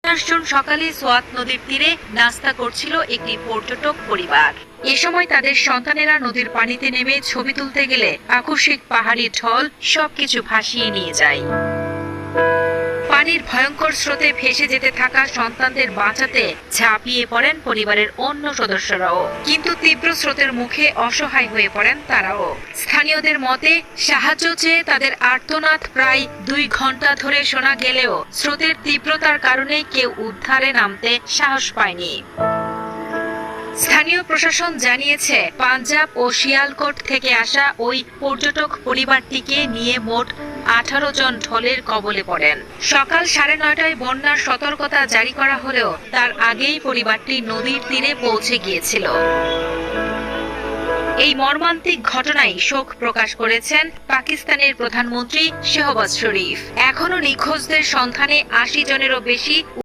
27 June সকালে সোয়াত নদীর তীরে নাস্তা করছিল একটি পর্যটক পরিবার। এ সময় তাদের সন্তানেরা নদীর পানিতে নেমে ছবি তুলতে গেলে আকস্মিক পাহাড়ি ঢল সবকিছু ভাসিয়ে নিয়ে যায়। পানির ভয়ঙ্কর স্রোতে ভেসে যেতে থাকা সন্তানদের বাঁচাতে ঝাঁপিয়ে পড়েন পরিবারের অন্য সদস্যরাও, কিন্তু তীব্র স্রোতের মুখে অসহায় হয়ে পড়েন তারাও। স্থানীয়দের মতে সাহায্য চেয়ে তাদের আর্তনাদ প্রায় 2 ঘন্টা ধরে শোনা গেলেও স্রোতের তীব্রতার কারণে কেউ উদ্ধারে নামতে সাহস পায়নি। স্থানীয় প্রশাসন জানিয়েছে, পাঞ্জাব ও শিয়ালকোট থেকে আসা ওই পর্যটক পরিবারটিকে নিয়ে মোট 18 জন ঢলের কবলে পড়েন। সকাল 9:30টায় বন্যার সতর্কতা জারি করা হলেও তার আগেই পরিবারটি নদীর তীরে পৌঁছে গিয়েছিল। এই মর্মান্তিক ঘটনায় শোক প্রকাশ করেছেন পাকিস্তানের প্রধানমন্ত্রী শেহবাজ শরীফ। এখনো নিখোঁজদের সন্ধানে 80 জনেরও বেশি